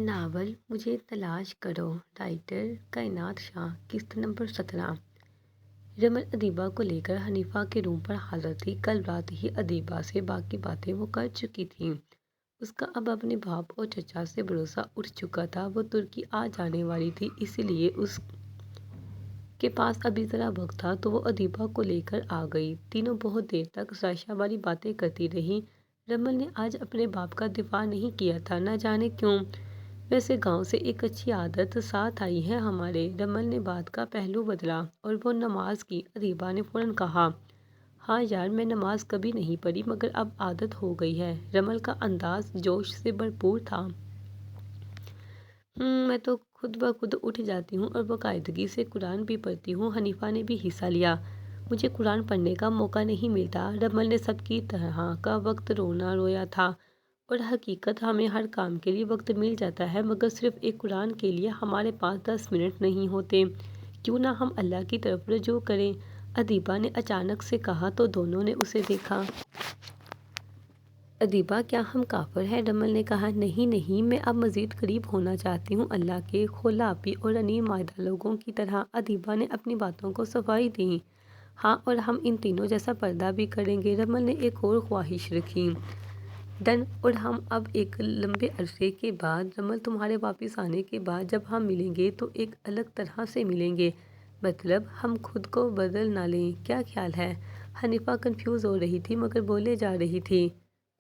Novel مجھے تلاش کرو، رائٹر کائنات شاہ، قسط نمبر 17۔ رمل ادیبہ کو لے کر حنیفہ کے روم پر حاضر تھی۔ کل رات ہی ادیبہ سے باقی باتیں وہ کر چکی تھی۔ اس کا اب اپنے باپ اور چچا سے بھروسہ اٹھ چکا تھا۔ وہ ترکی آ جانے والی تھی، اس لیے اس کے پاس ابھی ذرا وقت تھا تو وہ ادیبہ کو لے کر آ گئی۔ تینوں بہت دیر تک رائشہ والی باتیں کرتی رہیں۔ رمل نے آج اپنے باپ کا دفاع نہیں کیا تھا، نہ جانے کیوں۔ ویسے گاؤں سے ایک اچھی عادت ساتھ آئی ہے ہمارے۔ رمل نے بات کا پہلو بدلا اور وہ نماز کی۔ ادیبہ نے فوراً کہا، ہاں یار، میں نماز کبھی نہیں پڑھی مگر اب عادت ہو گئی ہے۔ رمل کا انداز جوش سے بھرپور تھا۔ میں تو خود بخود اٹھ جاتی ہوں اور باقاعدگی سے قرآن بھی پڑھتی ہوں۔ حنیفہ نے بھی حصہ لیا۔ مجھے قرآن پڑھنے کا موقع نہیں ملتا۔ رمل نے سب کی طرح کا وقت رونا رویا تھا۔ اور حقیقت ہمیں ہر کام کے لیے وقت مل جاتا ہے مگر صرف ایک قرآن کے لیے ہمارے پاس 10 منٹ نہیں ہوتے۔ کیوں نہ ہم اللہ کی طرف رجوع کریں؟ ادیبہ نے اچانک سے کہا تو دونوں نے اسے دیکھا۔ ادیبہ، کیا ہم کافر ہیں؟ رمل نے کہا، نہیں نہیں، میں اب مزید قریب ہونا چاہتی ہوں اللہ کے خلاپی اور انی مائدہ لوگوں کی طرح۔ ادیبہ نے اپنی باتوں کو صفائی دی۔ ہاں، اور ہم ان تینوں جیسا پردہ بھی کریں گے۔ رمل نے ایک اور خواہش رکھی۔ ڈن، اور ہم اب ایک لمبے عرصے کے بعد، رمل تمہارے واپس آنے کے بعد جب ہم ملیں گے تو ایک الگ طرح سے ملیں گے، مطلب ہم خود کو بدل نہ لیں۔ کیا خیال ہے؟ حنیفہ کنفیوز ہو رہی تھی مگر بولے جا رہی تھی۔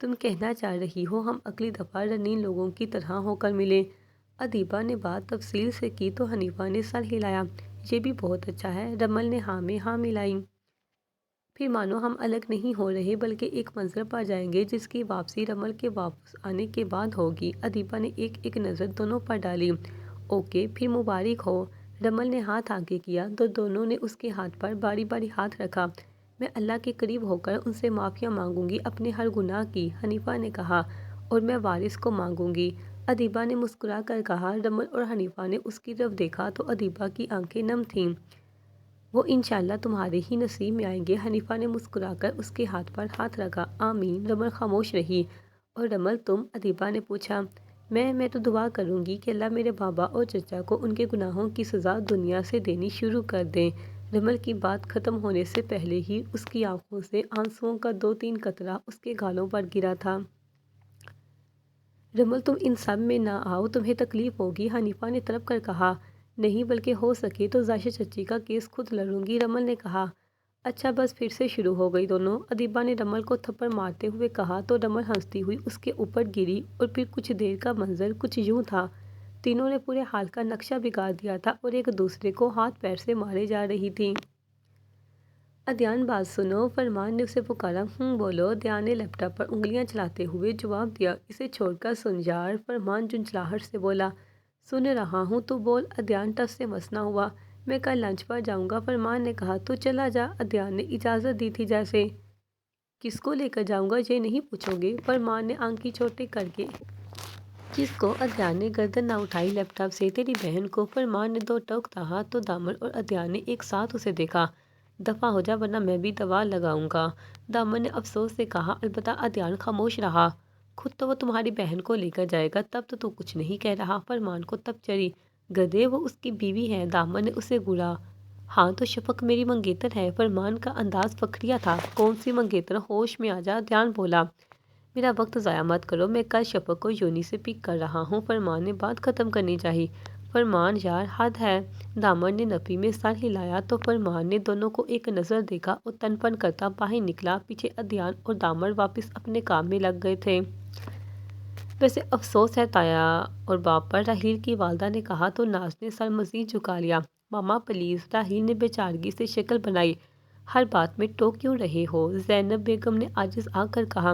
تم کہنا چاہ رہی ہو ہم اگلی دفعہ رنگین لوگوں کی طرح ہو کر ملیں؟ ادیبہ نے بات تفصیل سے کی تو حنیفہ نے سر ہلایا۔ یہ بھی بہت اچھا ہے۔ رمل نے ہاں میں ہاں ملائی۔ پھر مانو ہم الگ نہیں ہو رہے بلکہ ایک منزل پر جائیں گے جس کی واپسی رمل کے واپس آنے کے بعد ہوگی۔ ادیبہ نے ایک ایک نظر دونوں پر ڈالی۔ اوکے، پھر مبارک ہو۔ رمل نے ہاتھ آگے کیا تو دونوں نے اس کے ہاتھ پر باری باری ہاتھ رکھا۔ میں اللہ کے قریب ہو کر ان سے معافی مانگوں گی اپنے ہر گناہ کی، حنیفہ نے کہا، اور میں وارث کو مانگوں گی، ادیبہ نے مسکرا کر کہا۔ رمل اور حنیفہ نے اس کی طرف دیکھا تو ادیبہ کی آنکھیں نم تھیں۔ وہ انشاءاللہ تمہارے ہی نصیب میں آئیں گے، حنیفہ نے مسکرا کر اس کے ہاتھ پر ہاتھ رکھا۔ آمین۔ رمل خاموش رہی۔ اور رمل تم؟ ادیبہ نے پوچھا۔ میں تو دعا کروں گی کہ اللہ میرے بابا اور چچا کو ان کے گناہوں کی سزا دنیا سے دینی شروع کر دیں۔ رمل کی بات ختم ہونے سے پہلے ہی اس کی آنکھوں سے آنسوؤں کا 2-3 قطرہ اس کے گالوں پر گرا تھا۔ رمل تم ان سب میں نہ آؤ، تمہیں تکلیف ہوگی، حنیفہ نے تڑپ کر کہا۔ نہیں، بلکہ ہو سکے تو ظاہر چچی کا کیس خود لڑوں گی، رمل نے کہا۔ اچھا بس، پھر سے شروع ہو گئی دونوں، ادیبہ نے رمل کو تھپڑ مارتے ہوئے کہا تو رمل ہنستی ہوئی اس کے اوپر گری اور پھر کچھ دیر کا منظر کچھ یوں تھا۔ تینوں نے پورے حال کا نقشہ بگاڑ دیا تھا اور ایک دوسرے کو ہاتھ پیر سے مارے جا رہی تھی۔ ادیان بات سنو، فرمان نے اسے پکارا۔ بولو، ادیان نے لیپ ٹاپ پر انگلیاں چلاتے ہوئے جواب دیا۔ اسے چھوڑ کر سن یار، فرمان جھنجھلاہٹ سے بولا۔ سن رہا ہوں، تو بول، ادیان ٹس سے مس نہ ہوا۔ میں کل لنچ پر جاؤں گا، فرمان نے کہا۔ تو چلا جا، ادیان نے اجازت دی تھی جیسے۔ کس کو لے کر جاؤں گا یہ نہیں پوچھو گے، فرمان نے آنکھیں چھوٹی کر کے۔ کس کو؟ ادیان نے گردن نہ اٹھائی لیپ ٹاپ سے۔ تیری بہن کو، فرمان نے دو ٹوک کہا تو دامن اور ادیان نے ایک ساتھ اسے دیکھا۔ دفع ہو جا ورنہ میں بھی دوا لگاؤں گا، دامن نے افسوس سے کہا۔ البتہ ادیان خاموش رہا۔ خود تو وہ تمہاری بہن کو لے کر جائے گا، تب تو کچھ نہیں کہہ رہا، فرمان کو تب چڑھی۔ گدھے، وہ اس کی بیوی ہے، دامن نے اسے گھورا۔ ہاں تو شفق میری منگیتر ہے، فرمان کا انداز فخریہ تھا۔ کون سی منگیتر؟ ہوش میں آ جا، ادیان بولا۔ میرا وقت ضائع مت کرو، میں کل شفق کو یونی سے پک کر رہا ہوں، فرمان نے بات ختم کرنی چاہی۔ فرمان یار، حد ہے، دامن نے نفی میں سر ہلایا تو فرمان نے دونوں کو ایک نظر دیکھا اور تن پن کرتا باہر نکلا۔ پیچھے ادیان اور دامن واپس اپنے کام میں لگ گئے تھے۔ ویسے افسوس ہے تایا اور باپ پر، راحیل کی والدہ نے کہا تو ناز نے سر مزید جھکا لیا۔ ماما پلیز، راحیل نے بے چارگی سے شکل بنائی۔ ہر بات میں ٹوک کیوں رہے ہو، زینب بیگم نے عاجز آ کر کہا۔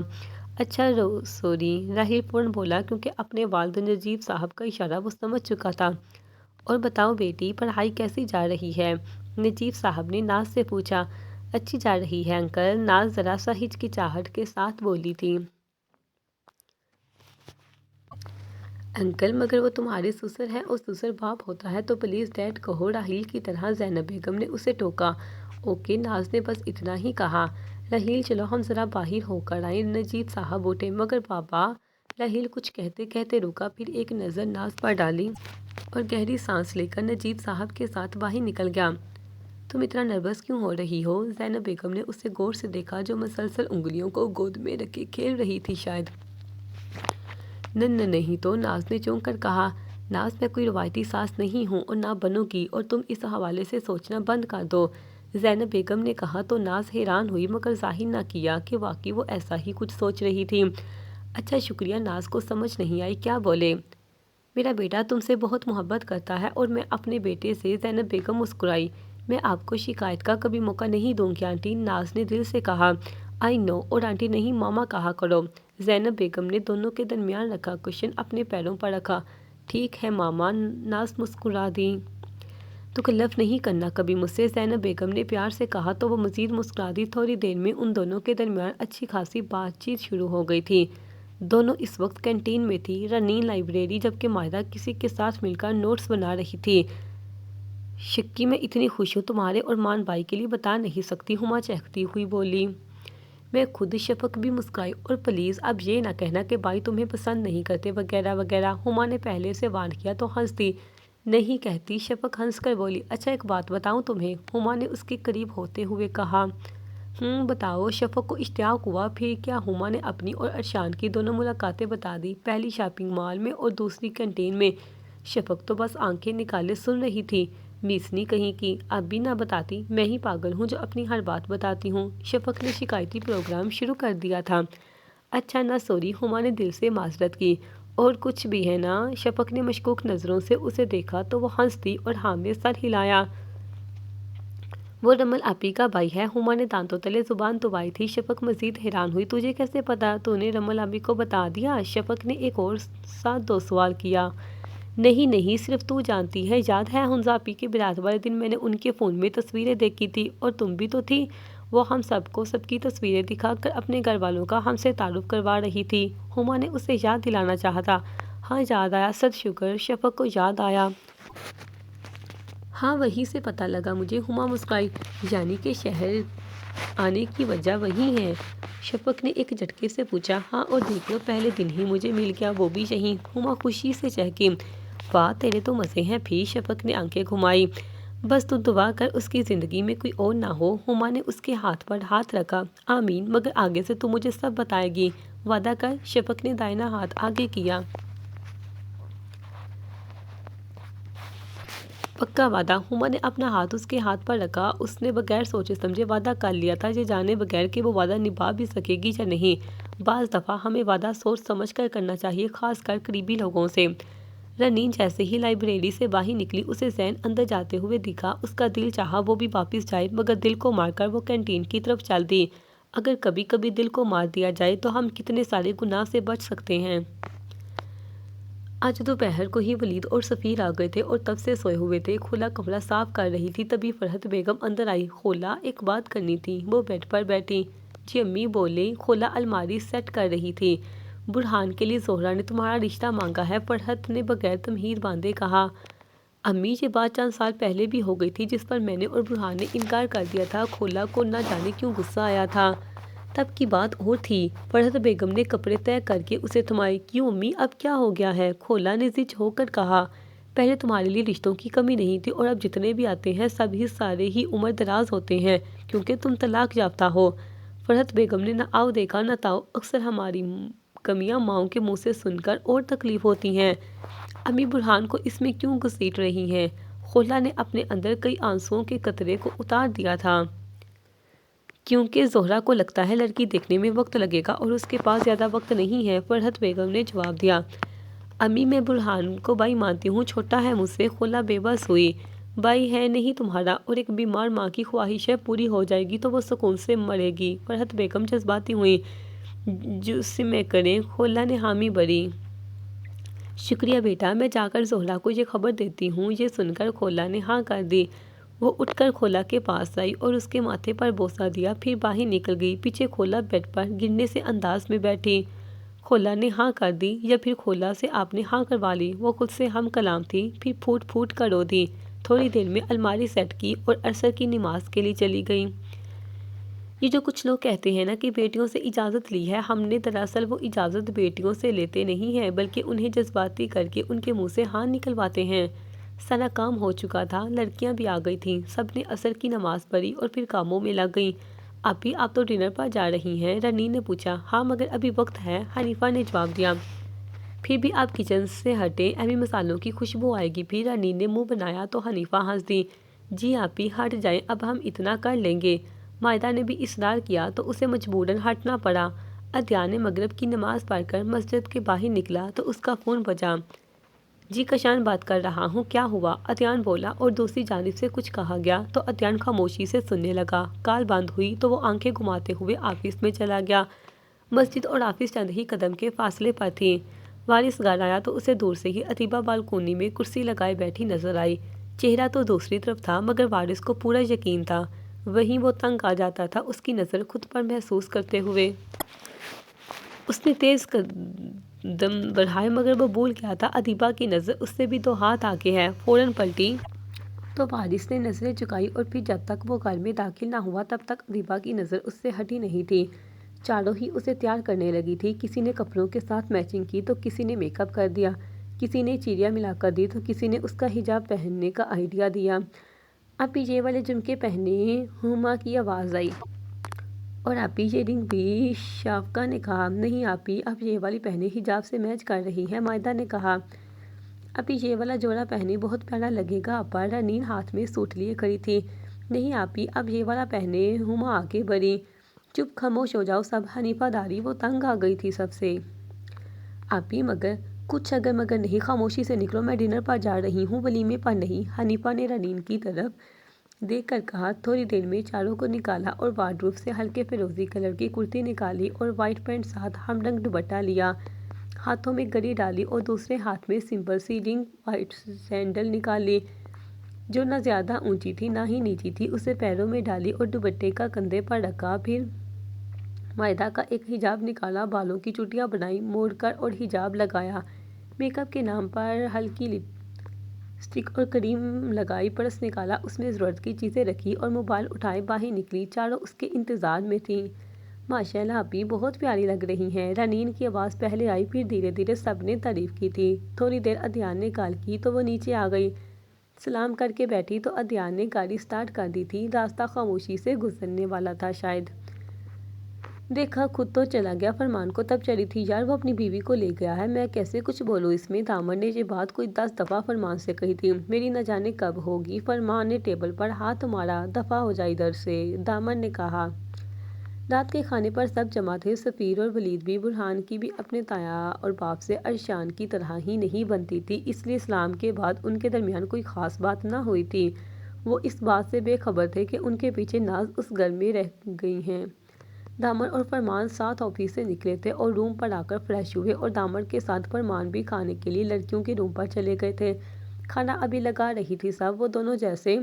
اچھا سوری، راحیل فوراً بولا کیونکہ اپنے والد نجیب صاحب کا اشارہ وہ سمجھ چکا تھا۔ اور بتاؤ بیٹی، پڑھائی کیسی جا رہی ہے، نجیب صاحب نے ناز سے پوچھا۔ اچھی جا رہی ہے انکل، ناز ذرا سا ہچکچاہٹ کے ساتھ بولی تھی۔ انکل، مگر وہ تمہارے سسر ہیں اور سسر باپ ہوتا ہے تو پلیز ڈیڈ کہو، راحیل کی طرح زینب بیگم نے اسے ٹوکا۔ اوکے، ناز نے بس اتنا ہی کہا۔ راحیل چلو ہم ذرا باہر ہو کر آئیں، نجیب صاحب اٹھے۔ مگر بابا، راہیل کچھ کہتے کہتے رکا، پھر ایک نظر ناز پر ڈالی اور گہری سانس لے کر نجیب صاحب کے ساتھ باہر نکل گیا۔ تم اتنا نروس کیوں ہو رہی ہو؟ زینب بیگم نے اسے غور سے دیکھا، جو مسلسل انگلیوں کو گود میں رکھے کھیل رہی تھی شاید۔ نہیں تو، ناز نے چونک کر کہا۔ ناز، میں کوئی روایتی ساس نہیں ہوں اور نہ بنوں گی، اور تم اس حوالے سے سوچنا بند کر دو، زینب بیگم نے کہا تو ناز حیران ہوئی مگر ظاہر نہ کیا کہ واقعی وہ ایسا ہی کچھ سوچ رہی تھی۔ اچھا شکریہ، ناز کو سمجھ نہیں آئی کیا بولے۔ میرا بیٹا تم سے بہت محبت کرتا ہے اور میں اپنے بیٹے سے، زینب بیگم مسکرائی۔ میں آپ کو شکایت کا کبھی موقع نہیں دوں گی آنٹی، ناز نے دل سے کہا۔ آئی نو، اور آنٹی نہیں ماما کہا کرو۔ زینب بیگم نے دونوں کے درمیان رکھا کشن اپنے پیروں پر رکھا۔ ٹھیک ہے ماما، ناز مسکرا دی۔ تکلف نہیں کرنا کبھی مجھ سے، زینب بیگم نے پیار سے کہا تو وہ مزید مسکرا دی۔ تھوڑی دیر میں ان دونوں کے درمیان اچھی خاصی بات چیت شروع ہو گئی تھی۔ دونوں اس وقت کینٹین میں تھی، رنین لائبریری، جبکہ ماہرہ کسی کے ساتھ مل کر نوٹس بنا رہی تھی۔ شکی میں اتنی خوش ہوں تمہارے اور مان بھائی کے لیے بتا نہیں سکتی، ہما چہکتی ہوئی بولی۔ میں خود، شفق بھی مسکرائی، اور پلیز اب یہ نہ کہنا کہ بھائی تمہیں پسند نہیں کرتے وغیرہ وغیرہ، ہما نے پہلے سے وارن کیا تو ہنس دی۔ نہیں کہتی، شفق ہنس کر بولی۔ اچھا ایک بات بتاؤں تمہیں، ہما نے اس کے قریب ہوتے ہوئے کہا۔ بتاؤ، شفق کو اشتیاق ہوا۔ پھر کیا؟ ہما نے اپنی اور ارشان کی دونوں ملاقاتیں بتا دی، پہلی شاپنگ مال میں اور دوسری کینٹین میں۔ شفق تو بس آنکھیں نکالے سن رہی تھی۔ میسنی کہیں کی، اب بھی نہ بتاتی، میں ہی پاگل ہوں جو اپنی ہر بات بتاتی ہوں۔ شفق نے شکایتی پروگرام شروع کر دیا تھا۔ اچھا نا سوری، ہما نے دل سے معذرت کی۔ اور کچھ بھی ہے نا؟ شفق نے مشکوک نظروں سے اسے دیکھا تو وہ ہنس دی اور ہاں میں سر ہلایا۔ وہ رمل آپی کا بھائی ہے، ہما نے دانتوں تلے زبان دبائی تھی۔ شفق مزید حیران ہوئی، تجھے کیسے پتا؟ تو نے رمل آپی کو بتا دیا؟ شفق نے ایک اور ساتھ دو سوال کیا۔ نہیں صرف تو جانتی ہے، یاد ہے حنظہ آپی کی برات والے دن میں نے ان کے فون میں تصویریں دیکھی تھی اور تم بھی تو تھی، وہ ہم سب کو سب کی تصویریں دکھا کر اپنے گھر والوں کا ہم سے تعارف کروا رہی تھی۔ ہما نے اسے یاد دلانا چاہا تھا۔ ہاں یاد آیا، صد شکر، شفق کو یاد آیا۔ ہاں وہیں سے پتہ لگا مجھے، ہما مسکرائی۔ یعنی کہ شہر آنے کی وجہ وہی ہے؟ شفق نے ایک جھٹکے سے پوچھا۔ ہاں، اور دیکھ لو پہلے دن ہی مجھے مل گیا، وہ بھی یہیں، ہما خوشی سے چہکی۔ واہ تیرے تو مزے ہیں پھر، شفق نے آنکھیں گھمائی۔ بس تو دعا کر اس کی زندگی میں کوئی اور نہ ہو، ہما نے اس کے ہاتھ پر ہاتھ رکھا۔ آمین، مگر آگے سے تو مجھے سب بتائے گی، وعدہ کر، شفق نے دائیں ہاتھ آگے کیا۔ پکا وعدہ، ہما نے اپنا ہاتھ اس کے ہاتھ پر رکھا۔ اس نے بغیر سوچے سمجھے وعدہ کر لیا تھا، یہ جانے بغیر کہ وہ وعدہ نبھا بھی سکے گی یا نہیں۔ بعض دفعہ ہمیں وعدہ سوچ سمجھ کر کرنا چاہیے، خاص کر قریبی لوگوں سے۔ رنین جیسے ہی لائبریری سے باہر نکلی، اسے زین اندر جاتے ہوئے دکھا۔ اس کا دل چاہا وہ بھی واپس جائے، مگر دل کو مار کر وہ کینٹین کی طرف چل دی۔ اگر کبھی کبھی دل کو مار دیا جائے تو ہم کتنے سارے گناہ سے بچ سکتے ہیں۔ آج دوپہر کو ہی ولید اور سفیر آ گئے تھے اور تب سے سوئے ہوئے تھے۔ کھلا کمرہ صاف کر رہی تھی، تبھی فرحت بیگم اندر آئی۔ خولا، ایک بات کرنی تھی۔ وہ بیڈ پر بیٹھی۔ جی امی بولیں۔ خولا الماری سیٹ کر رہی تھی۔ برہان کے لیے زہرہ نے تمہارا رشتہ مانگا ہے، فرحت نے بغیر تمہید باندھے کہا۔ امی یہ بات چند سال پہلے بھی ہو گئی تھی، جس پر میں نے اور برہان نے انکار کر دیا تھا۔ خولا کو نہ جانے کیوں غصہ آیا تھا۔ تب کی بات اور تھی۔ فرحت بیگم نے کپڑے طے کر کے اسے تھمائے۔ کیوں امی، اب کیا ہو گیا ہے؟ خولا نے ضج ہو کر کہا۔ پہلے تمہارے لیے رشتوں کی کمی نہیں تھی، اور اب جتنے بھی آتے ہیں سب ہی سارے ہی عمر دراز ہوتے ہیں، کیونکہ تم طلاق یافتہ ہو۔ فرحت بیگم نے نہ آؤ دیکھا نہ تاؤ، اکثر ہماری کمیاں ماؤں کے منہ سے سن کر اور تکلیف ہوتی ہیں۔ امی برہان کو اس میں کیوں گھسیٹ رہی ہیں؟ خولا نے اپنے اندر کئی آنسوؤں کے قطرے کو اتار دیا تھا۔ کیونکہ زہرہ کو لگتا ہے لڑکی دیکھنے میں وقت لگے گا اور اس کے پاس زیادہ وقت نہیں ہے، فرحت بیگم نے جواب دیا۔ امی میں برہان کو بھائی مانتی ہوں، چھوٹا ہے مجھ سے۔ خولا بے بس ہوئی۔ بھائی ہے نہیں تمہارا، اور ایک بیمار ماں کی خواہشیں پوری ہو جائے گی تو وہ سکون سے مرے گی۔ فرحت بیگم جذباتی ہوئی۔ جسمیں کریں، خولا نے حامی بھری۔ شکریہ بیٹا، میں جا کر زہرہ کو یہ خبر دیتی ہوں۔ یہ سن کر خولا نے ہاں کر دی۔ وہ اٹھ کر خولا کے پاس آئی اور اس کے ماتھے پر بوسہ دیا، پھر باہر نکل گئی۔ پیچھے خولا بیڈ پر گرنے سے انداز میں بیٹھی۔ خولا نے ہاں کر دی، یا پھر خولا سے آپ نے ہاں کروا لی؟ وہ خود سے ہم کلام تھی، پھر پھوٹ پھوٹ کر رو دی۔ تھوڑی دیر میں الماری سیٹ کی اور عصر کی نماز کے لیے چلی گئی۔ یہ جو کچھ لوگ کہتے ہیں نا کہ بیٹیوں سے اجازت لی ہے، ہم نے دراصل وہ اجازت بیٹیوں سے لیتے نہیں ہیں بلکہ انہیں جذباتی کر کے ان کے منہ سے ہاں نکلواتے ہیں۔ سنا کام ہو چکا تھا، لڑکیاں بھی آ گئی تھیں، سب نے عصر کی نماز پڑھی اور پھر کاموں میں لگ گئیں۔ آپی آپ تو ڈنر پر جا رہی ہیں؟ رنین نے پوچھا۔ ہاں مگر ابھی وقت ہے، حنیفہ نے جواب دیا۔ پھر بھی آپ کچن سے ہٹیں، ابھی مسالوں کی خوشبو آئے گی۔ پھر رنین نے منہ بنایا تو حنیفہ ہنس دی۔ جی آپی ہٹ جائیں، اب ہم اتنا کر لیں گے۔ مائدہ نے بھی اصرار کیا تو اسے مجبوراً ہٹنا پڑا۔ عدنان نے مغرب کی نماز پڑھ کر مسجد کے باہر نکلا تو اس کا فون بجا۔ جی کشان بات کر رہا ہوں، کیا ہوا؟ عدنان بولا اور دوسری جانب سے کچھ کہا گیا تو عدنان خاموشی سے سننے لگا۔ کال بند ہوئی تو وہ آنکھیں گھماتے ہوئے آفس میں چلا گیا۔ مسجد اور آفس چند ہی قدم کے فاصلے پر تھی۔ وارث گھر آیا تو اسے دور سے ہی ادیبہ بالکونی میں کرسی لگائے بیٹھی نظر آئی۔ چہرہ تو دوسری طرف تھا مگر وارث کو پورا یقین تھا، وہیں وہ تنگ آ جاتا تھا اس کی نظر خود پر محسوس کرتے ہوئے۔ اس نے تیز قدم بڑھائے مگر وہ بھول گیا تھا ادیبہ کی نظر اس سے بھی 2 ہاتھ آگے ہے۔ فوراً پلٹی تو وارث نے نظریں جھکائی اور پھر جب تک وہ گھر میں داخل نہ ہوا تب تک ادیبہ کی نظر اس سے ہٹی نہیں تھی۔ چاروں ہی اسے تیار کرنے لگی تھی، کسی نے کپڑوں کے ساتھ میچنگ کی تو کسی نے میک اپ کر دیا، کسی نے چیریاں ملا کر دی تو کسی نے اس کا حجاب پہننے کا آئیڈیا دیا۔ آپ یہ والے جھمکے پہنے، ہما کی آواز آئی۔ اور آپی یہ رنگ بھی، شافقہ نے کہا۔ نہیں آپی آپ یہ والی پہنے، حجاب سے میچ کر رہی ہے، مائدہ نے کہا۔ آپی یہ والا جوڑا پہنے، بہت پیارا لگے گا آپا، رنین ہاتھ میں سوٹ لیے کھڑی تھی۔ نہیں آپی آپ یہ والا پہنے، ہما آگے بڑھی۔ چپ خاموش ہو جاؤ سب، حنیفہ داری، وہ تنگ آ گئی تھی سب سے۔ آپی مگر کچھ اگر مگر نہیں، خاموشی سے نکلو، میں ڈنر پر جا رہی ہوں، ولیمے پر نہیں، حنیفہ نے رنین کی طرف دیکھ کر کہا۔ تھوڑی دیر میں چاروں کو نکالا اور وارڈروب سے ہلکے فیروزی کلر کی کرتی نکالی اور وائٹ پینٹ ساتھ ہم رنگ دوپٹہ لیا، ہاتھوں میں گھڑی ڈالی اور دوسرے ہاتھ میں سمپل سی رنگ وائٹ سینڈل نکالی جو نہ زیادہ اونچی تھی نہ ہی نیچی تھی، اسے پیروں میں ڈالی اور دوپٹے کا کندھے پر رکھا۔ پھر مائدہ کا ایک حجاب نکالا، بالوں کی چوٹیاں بنائی موڑ کر اور حجاب لگایا، میک اپ کے نام پر ہلکی لپسٹک اور کریم لگائی، پرس نکالا، اس میں ضرورت کی چیزیں رکھی اور موبائل اٹھائے باہر نکلی۔ چاروں اس کے انتظار میں تھیں۔ ماشاءاللہ آپی بہت پیاری لگ رہی ہیں، رنین کی آواز پہلے آئی پھر دھیرے دھیرے سب نے تعریف کی تھی۔ تھوڑی دیر عدنان نے کال کی تو وہ نیچے آ گئی، سلام کر کے بیٹھی تو عدنان نے گاڑی سٹارٹ کر دی تھی، راستہ خاموشی سے گزرنے والا تھا شاید۔ دیکھا خود تو چلا گیا، فرمان کو تب چڑھی تھی یار وہ اپنی بیوی کو لے گیا ہے، میں کیسے کچھ بولوں اس میں۔ دامن نے یہ بات کوئی 10 دفعہ فرمان سے کہی تھی، میری نہ جانے کب ہوگی۔ فرمان نے ٹیبل پر ہاتھ مارا، دفعہ ہو جا ادھر سے، دامن نے کہا۔ رات کے کھانے پر سب جمع تھے، سفیر اور ولید بھی۔ برہان کی بھی اپنے تایا اور باپ سے ارشان کی طرح ہی نہیں بنتی تھی، اس لیے اسلام کے بعد ان کے درمیان کوئی خاص بات نہ ہوئی تھی۔ وہ اس بات سے بے خبر تھے کہ ان کے پیچھے ناز اس گھر میں رہ گئی ہیں۔ دامن اور فرمان ساتھ آفس سے نکلے تھے اور روم پر آ کر فریش ہوئے اور دامن کے ساتھ فرمان بھی کھانے کے لیے لڑکیوں کے روم پر چلے گئے تھے۔ کھانا ابھی لگا رہی تھی سب، وہ دونوں جیسے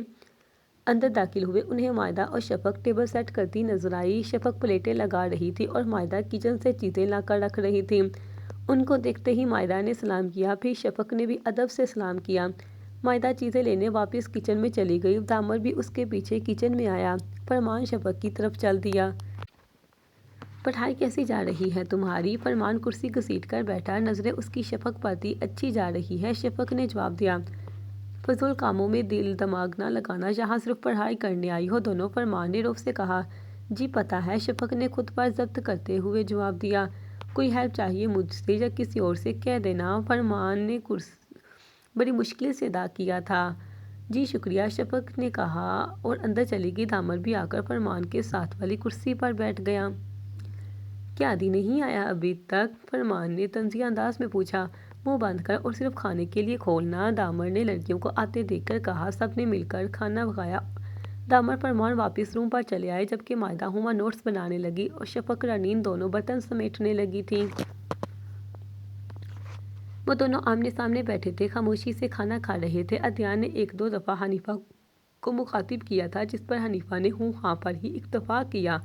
اندر داخل ہوئے انہیں مائدہ اور شفق ٹیبل سیٹ کرتی نظر آئی۔ شفق پلیٹیں لگا رہی تھی اور مائدہ کچن سے چیزیں لا کر رکھ رہی تھی۔ ان کو دیکھتے ہی مائدہ نے سلام کیا، پھر شفق نے بھی ادب سے سلام کیا۔ مائدہ چیزیں لینے واپس کچن میں چلی گئی، دامن بھی اس کے پیچھے کچن میں آیا۔ فرمان شفق کی طرف چل دیا۔ پڑھائی کیسی جا رہی ہے تمہاری؟ فرمان کرسی گھسیٹ کر بیٹھا، نظریں اس کی شفق پر تھی۔ اچھی جا رہی ہے، شفق نے جواب دیا۔ فضول کاموں میں دل دماغ نہ لگانا، یہاں صرف پڑھائی کرنے آئی ہو دونوں، فرمان نے رعب سے کہا۔ جی پتہ ہے، شفق نے خود پر ضبط کرتے ہوئے جواب دیا۔ کوئی ہیلپ چاہیے مجھ سے یا کسی اور سے کہہ دینا، فرمان نے بڑی مشکل سے ادا کیا تھا۔ جی شکریہ، شفق نے کہا اور اندر چلی گئی۔ دامن بھی آ کر فرمان کے ساتھ والی کرسی پر بیٹھ گیا۔ کیا عدی نہیں آیا ابھی تک؟ فرمان نے طنزیہ انداز میں پوچھا۔ منہ بند کر اور صرف کھانے کے لیے کھولنا، دامن نے لڑکیوں کو آتے دیکھ کر کہا۔ سب نے مل کر کھانا پکایا، دامن فرمان واپس روم پر چلے آئے جبکہ مائدہ ہما نوٹس بنانے لگی اور شفق رنین دونوں برتن سمیٹنے لگی تھی۔ وہ دونوں آمنے سامنے بیٹھے تھے، خاموشی سے کھانا کھا رہے تھے۔ عدنان نے 1-2 دفعہ حنیفہ کو مخاطب کیا تھا جس پر حنیفہ نے ہوں ہاں پر ہی اکتفا کیا۔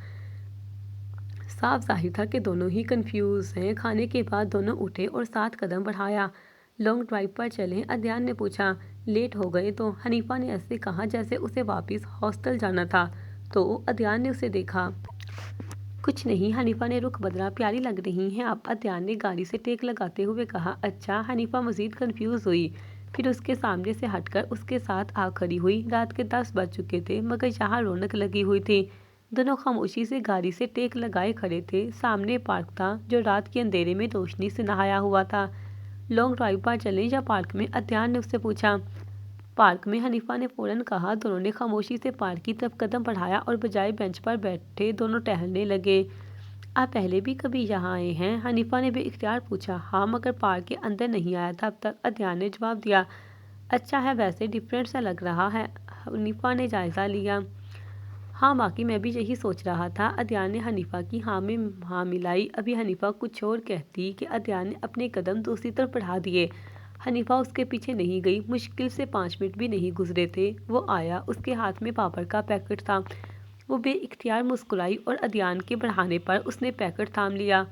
صاف ظاہر تھا کہ دونوں ہی کنفیوز ہیں۔ کھانے کے بعد دونوں اٹھے اور 7 قدم بڑھایا۔ لانگ ڈرائیو پر چلیں؟ عدنان نے پوچھا۔ لیٹ ہو گئے تو؟ حنیفہ نے ایسے کہا جیسے اسے واپس ہاسٹل جانا تھا۔ تو عدنان نے اسے دیکھا۔ کچھ نہیں، حنیفہ نے رخ بدلا۔ پیاری لگ رہی ہیں آپ، عدنان نے گاڑی سے ٹیک لگاتے ہوئے کہا۔ اچھا، حنیفہ مزید کنفیوز ہوئی، پھر اس کے سامنے سے ہٹ کر اس کے ساتھ آ کھڑی ہوئی۔ رات کے 10 بج چکے تھے مگر یہاں رونق لگی ہوئی تھی۔ دونوں خاموشی سے گاڑی سے ٹیک لگائے کھڑے تھے۔ سامنے پارک تھا جو رات کے اندھیرے میں روشنی سے نہایا ہوا تھا۔ لانگ ڈرائیو پر چلیں یا پارک میں؟ عدنان نے اس سے پوچھا۔ پارک میں، حنیفہ نے فوراً کہا۔ دونوں نے خاموشی سے پارک کی طرف قدم بڑھایا اور بجائے بینچ پر بیٹھے دونوں ٹہلنے لگے۔ آپ پہلے بھی کبھی یہاں آئے ہیں؟ حنیفہ نے بے اختیار پوچھا۔ ہاں، مگر پارک کے اندر نہیں آیا تھا اب تک، عدنان نے جواب دیا۔ اچھا ہے، ویسے ڈفرینٹ سا لگ رہا ہے، حنیفہ نے جائزہ لیا۔ ہاں، واقعی میں بھی یہی سوچ رہا تھا، عدنان نے حنیفہ کی ہاں میں ہاں ملائی۔ ابھی حنیفہ کچھ اور کہتی کہ عدنان نے اپنے قدم دوسری طرف بڑھا دیے۔ حنیفہ اس کے پیچھے نہیں گئی۔ مشکل سے 5 منٹ بھی نہیں گزرے تھے، وہ آیا۔ اس کے ہاتھ میں پاپڑ کا پیکٹ تھا۔ وہ بے اختیار مسکرائی اور عدنان کے بڑھانے پر اس نے پیکٹ تھام لیا۔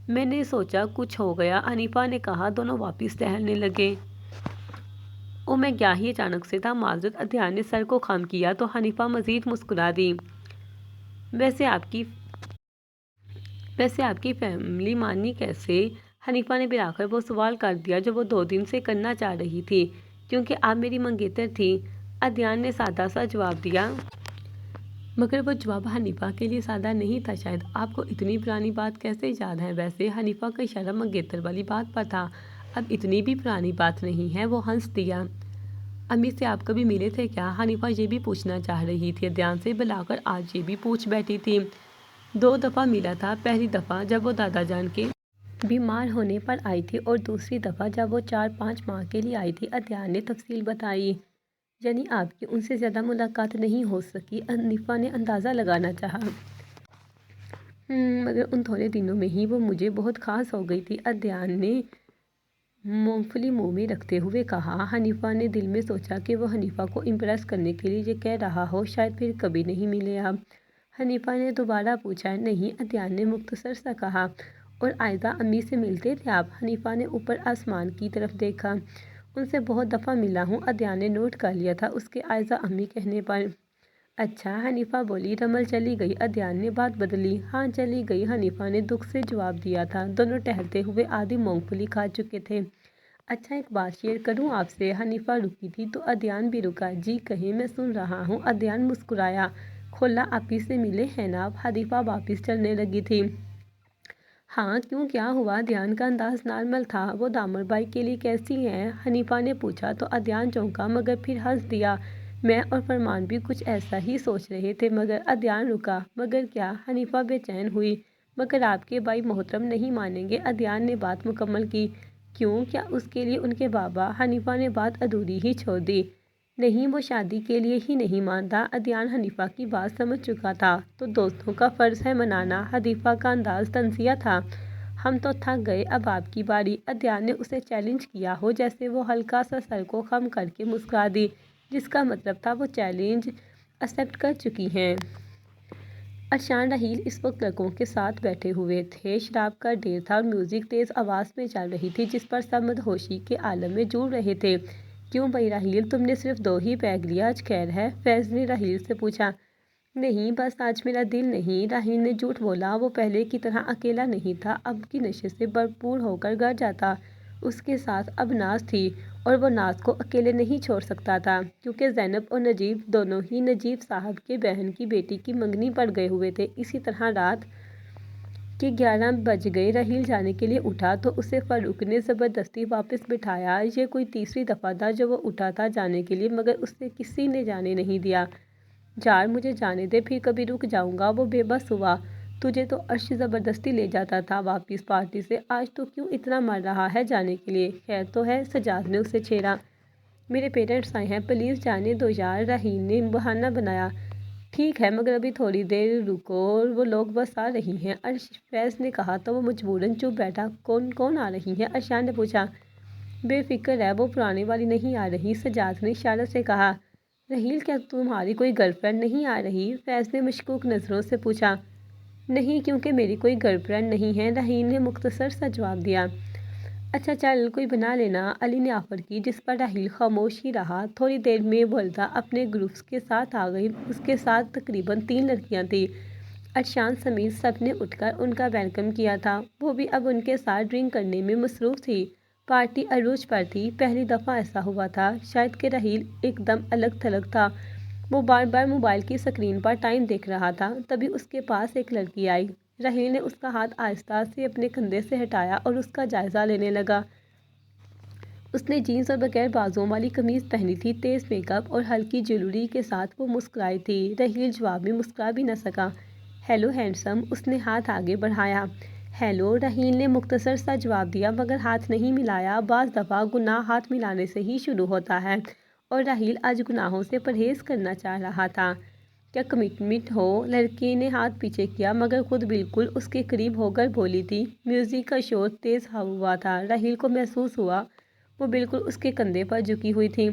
میں نے سوچا کچھ ہو گیا، حنیفہ نے کہا۔ دونوں واپس ٹہلنے لگے۔ او، میں کیا ہی اچانک سے تھا، معذرت، عدنان نے سر کو خم کیا تو حنیفہ مزید مسکرا دی۔ ویسے آپ کی فیملی مانی کیسے؟ حنیفہ نے بالآخر وہ سوال کر دیا جو وہ 2 دن سے کرنا چاہ رہی تھی۔ کیونکہ آپ میری منگیتر تھی، عدنان نے سادہ سا جواب دیا۔ مگر وہ جواب حنیفہ کے لیے سادہ نہیں تھا شاید۔ آپ کو اتنی پرانی بات کیسے یاد ہے؟ ویسے حنیفہ کا اشارہ منگیتر والی بات پر تھا۔ اب اتنی بھی پرانی بات نہیں ہے، وہ ہنس دیا۔ امی سے آپ کبھی ملے تھے کیا؟ حنیفہ یہ بھی پوچھنا چاہ رہی تھی عدنان سے، بلاکر آج یہ بھی پوچھ بیٹھی تھی۔ 2 دفعہ ملا تھا، پہلی دفعہ جب وہ دادا جان کے بیمار ہونے پر آئی تھی اور دوسری دفعہ جب وہ 4-5 ماہ کے لیے آئی تھی، عدنان نے تفصیل بتائی۔ یعنی آپ کی ان سے زیادہ ملاقات نہیں ہو سکی؟ حنیفہ نے اندازہ لگانا چاہا۔ مگر ان تھوڑے دنوں میں ہی وہ مجھے بہت خاص ہو گئی تھی، عدنان نے مونگ پھلی منہ میں رکھتے ہوئے کہا۔ حنیفہ نے دل میں سوچا کہ وہ حنیفہ کو امپریس کرنے کے لیے یہ کہہ رہا ہو، شاید پھر کبھی نہیں ملے اب۔ حنیفہ نے دوبارہ پوچھا۔ نہیں، عدنان نے مختصر سا کہا۔ اور عائزہ امی سے ملتے تھے آپ؟ حنیفہ نے اوپر آسمان کی طرف دیکھا۔ ان سے بہت دفعہ ملا ہوں، عدنان نے نوٹ کر لیا تھا اس کے عائزہ امی کہنے پر۔ اچھا، حنیفہ بولی۔ رمل چلی گئی؟ عدنان نے بات بدلی۔ ہاں، چلی گئی، حنیفہ نے دکھ سے جواب دیا تھا۔ دونوں ٹہلتے ہوئے آدھی مونگ پھلی کھا چکے تھے۔ اچھا، ایک بات شیئر کروں آپ سے؟ حنیفہ رکی تھی تو عدنان بھی رکا۔ جی کہیں، میں سن رہا ہوں، عدنان مسکرایا۔ کھولا آپی سے ملے ہیں نا آپ؟ حنیفہ واپس چلنے لگی تھی۔ ہاں، کیوں، کیا ہوا؟ عدنان کا انداز نارمل تھا۔ وہ دامر بھائی کے لیے کیسی ہیں؟ حنیفہ نے پوچھا تو عدنان چونکا مگر پھر ہنس دیا۔ میں اور فرمان بھی کچھ ایسا ہی سوچ رہے تھے مگر عدنان رکا۔ مگر کیا؟ حنیفہ بے چین ہوئی۔ مگر آپ کے بھائی محترم نہیں مانیں گے، عدنان نے بات مکمل کی۔ کیوں، کیا اس کے لیے ان کے بابا؟ حنیفہ نے بات ادھوری ہی چھوڑ دی۔ نہیں، وہ شادی کے لیے ہی نہیں مانتا۔ عدنان حنیفہ کی بات سمجھ چکا تھا۔ تو دوستوں کا فرض ہے منانا۔ حنیفہ کا انداز طنزیہ تھا۔ ہم تو تھک گئے، اب آپ کی باری۔ عدنان نے اسے چیلنج کیا ہو جیسے وہ ہلکا سا سر کو خم کر کے مسکرا دی، جس کا مطلب تھا وہ چیلنج ایکسپٹ کر چکی ہیں۔ ارشان رحیل اس وقت لڑکوں کے ساتھ بیٹھے ہوئے تھے۔ شراب کا ڈھیر تھا اور میوزک تیز آواز میں چل رہی تھی جس پر سب مدہوشی کے عالم میں جھوم رہے تھے۔ کیوں بھائی راہیل، تم نے صرف 2 ہی پیگ لیا، آج خیر ہے؟ فیض نے راہیل سے پوچھا۔ نہیں، بس آج میرا دل نہیں، راہیل نے جھوٹ بولا۔ وہ پہلے کی طرح اکیلا نہیں تھا، اب کی نشے سے بھرپور ہو کر گھر جاتا۔ اس کے ساتھ اب ناز تھی اور وہ ناز کو اکیلے نہیں چھوڑ سکتا تھا کیونکہ زینب اور نجیب دونوں ہی نجیب صاحب کے بہن کی بیٹی کی منگنی پڑ گئے ہوئے تھے۔ اسی طرح رات کے 11 بج گئے۔ راہیل جانے کے لیے اٹھا تو اسے فاروق نے زبردستی واپس بٹھایا۔ یہ کوئی تیسری دفعہ تھا جو وہ اٹھا تھا جانے کے لیے مگر اسے کسی نے جانے نہیں دیا۔ یار مجھے جانے دے، پھر کبھی رک جاؤں گا۔ وہ بے بس ہوا۔ تجھے تو عرش زبردستی لے جاتا تھا واپس پارٹی سے، آج تو کیوں اتنا مر رہا ہے جانے کے لیے؟ خیر تو ہے؟ سجاد نے اسے چھیڑا۔ میرے پیرنٹس آئے ہیں، پلیز جانے دو یار، راہیل نے بہانہ بنایا۔ ٹھیک ہے مگر ابھی تھوڑی دیر رکو، وہ لوگ بس آ رہی ہیں، فیض نے کہا تو وہ مجبوراً چپ بیٹھا۔ کون آ رہی ہیں؟ ارشان نے پوچھا۔ بے فکر ہے، وہ پرانے والی نہیں آ رہی، سجاد نے اشارے سے کہا۔ راہیل، کیا تمہاری کوئی گرل فرینڈ نہیں آ رہی؟ فیض نے مشکوک نظروں سے پوچھا۔ نہیں، کیونکہ میری کوئی گرل فرینڈ نہیں ہے، راہیل نے مختصر سا جواب دیا۔ اچھا چل، کوئی بنا لینا، علی نے آفر کی، جس پر راہیل خاموش ہی رہا۔ تھوڑی دیر میں وردا اپنے گروپس کے ساتھ آ گئی۔ اس کے ساتھ تقریباً 3 لڑکیاں تھیں۔ ارشان سمیت سب نے اٹھ کر ان کا ویلکم کیا تھا۔ وہ بھی اب ان کے ساتھ ڈرنک کرنے میں مصروف تھی۔ پارٹی عروج پر تھی۔ پہلی دفعہ ایسا ہوا تھا شاید کہ رحیل ایک دم الگ تھلگ تھا۔ وہ بار بار موبائل کی سکرین پر ٹائم دیکھ رہا تھا۔ تبھی اس کے پاس ایک لڑکی آئی۔ رحیل نے اس کا ہاتھ آہستہ سے اپنے کندھے سے ہٹایا اور اس کا جائزہ لینے لگا۔ اس نے جینس اور بغیر بازوؤں والی قمیض پہنی تھی۔ تیز میک اپ اور ہلکی جیولری کے ساتھ وہ مسکرائی تھی۔ رحیل جواب میں مسکرا بھی نہ سکا۔ ہیلو ہینڈسم، اس نے ہاتھ آگے بڑھایا۔ ہیلو، رحیل نے مختصر سا جواب دیا مگر ہاتھ نہیں ملایا۔ بعض دفعہ گناہ ہاتھ ملانے سے ہی شروع ہوتا ہے اور رحیل آج گناہوں سے پرہیز کرنا چاہ رہا تھا۔ کیا کمٹمنٹ ہو؟ لڑکی نے ہاتھ پیچھے کیا مگر خود بالکل اس کے قریب ہو کر بولی تھی۔ میوزک کا شور تیز ہوا تھا۔ رحیل کو محسوس ہوا وہ بالکل اس کے کندھے پر جھکی ہوئی تھی۔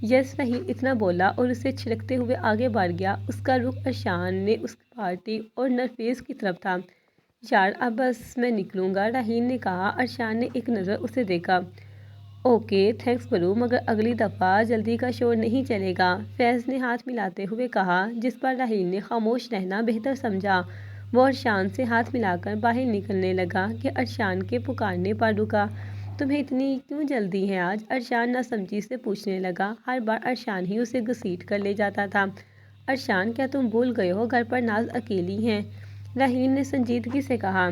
یس، رحیل اتنا بولا اور اسے چھڑکتے ہوئے آگے بڑھ گیا۔ اس کا رخ ارشان نے اس پارٹی اور نرفیس کی طرف تھا۔ یار اب بس میں نکلوں گا، رحیل نے کہا۔ ارشان نے ایک نظر اسے دیکھا۔ اوکے تھینکس برو، مگر اگلی دفعہ جلدی کا شور نہیں چلے گا، فیض نے ہاتھ ملاتے ہوئے کہا، جس پر رحیل نے خاموش رہنا بہتر سمجھا۔ وہ ارشان سے ہاتھ ملا کر باہر نکلنے لگا کہ ارشان کے پکارنے پر رکا۔ تمہیں اتنی کیوں جلدی ہے آج؟ ارشان ناسمجھی سے پوچھنے لگا۔ ہر بار ارشان ہی اسے گھسیٹ کر لے جاتا تھا۔ ارشان، کیا تم بھول گئے ہو گھر پر ناز اکیلی ہیں؟ رحیل نے سنجیدگی سے کہا۔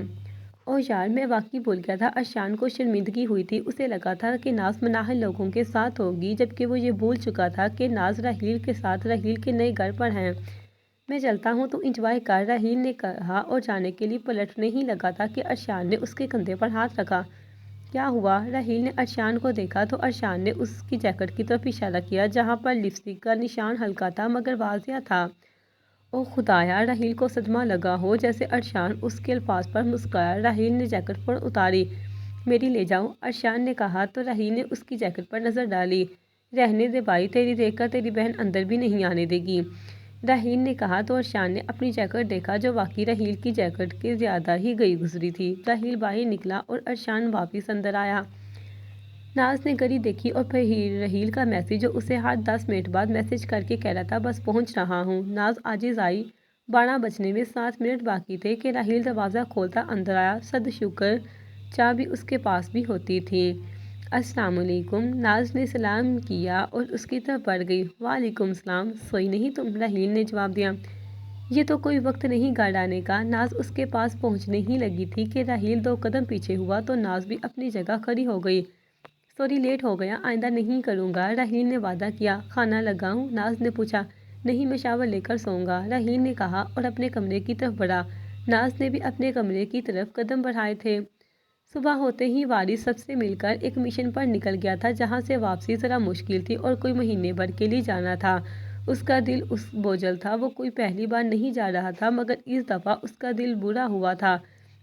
اوہ یار، میں واقعی بھول گیا تھا۔ ارشان کو شرمندگی ہوئی تھی۔ اسے لگا تھا کہ ناز مناہل لوگوں کے ساتھ ہوگی جبکہ وہ یہ بھول چکا تھا کہ ناز رحیل کے ساتھ رحیل کے نئے گھر پر ہیں۔ میں چلتا ہوں، تو انجوائے کر، رحیل نے کہا اور جانے کے لیے پلٹنے ہی لگا تھا کہ ارشان نے اس کے کندھے پر ہاتھ رکھا۔ کیا ہوا؟ رحیل نے ارشان کو دیکھا تو ارشان نے اس کی جیکٹ کی طرف اشارہ کیا جہاں پر لپسٹک کا نشان ہلکا تھا مگر واضح تھا۔ اوہ خدایا، رحیل کو صدمہ لگا ہو جیسے ارشان اس کے الفاظ پر مسکرایا۔ رحیل نے جیکٹ فوراً اتاری۔ میری لے جاؤ، ارشان نے کہا تو رحیل نے اس کی جیکٹ پر نظر ڈالی۔ رہنے دے بھائی، تیری دیکھ کر تیری بہن اندر بھی نہیں آنے دے گی، رحیل نے کہا تو ارشان نے اپنی جیکٹ دیکھا جو واقعی رحیل کی جیکٹ کے زیادہ ہی گئی گزری تھی۔ رحیل باہر نکلا اور ارشان واپس اندر آیا۔ ناز نے گھڑی دیکھی اور پھر رحیل کا میسج جو اسے ہر 10 منٹ بعد میسج کر کے کہہ رہا تھا، بس پہنچ رہا ہوں۔ ناز عاجز آئی۔ 12 بجنے میں 7 منٹ باقی تھے کہ رحیل دروازہ کھولتا اندر آیا۔ صد شکر چابی اس کے پاس بھی ہوتی تھی۔ السلام علیکم، ناز نے سلام کیا اور اس کی طرف بڑھ گئی۔ وعلیکم السلام، سوئی نہیں تم؟ رحیل نے جواب دیا۔ یہ تو کوئی وقت نہیں گھر آنے کا۔ ناز اس کے پاس پہنچنے ہی لگی تھی کہ رحیل 2 قدم پیچھے ہوا تو ناز بھی اپنی جگہ کھڑی ہو گئی۔ سوری، لیٹ ہو گیا، آئندہ نہیں کروں گا، رحیل نے وعدہ کیا۔ کھانا لگاؤں؟ ناز نے پوچھا۔ نہیں، میں شاور لے کر سوؤں گا، رحیل نے کہا اور اپنے کمرے کی طرف بڑھا۔ ناز نے بھی اپنے کمرے کی طرف قدم بڑھائے تھے۔ صبح ہوتے ہی وارث سب سے مل کر ایک مشن پر نکل گیا تھا جہاں سے واپسی ذرا مشکل تھی اور کوئی مہینے بھر کے لیے جانا تھا۔ اس کا دل بوجھل تھا۔ وہ کوئی پہلی بار نہیں جا رہا تھا مگر اس دفعہ اس کا دل برا ہوا تھا۔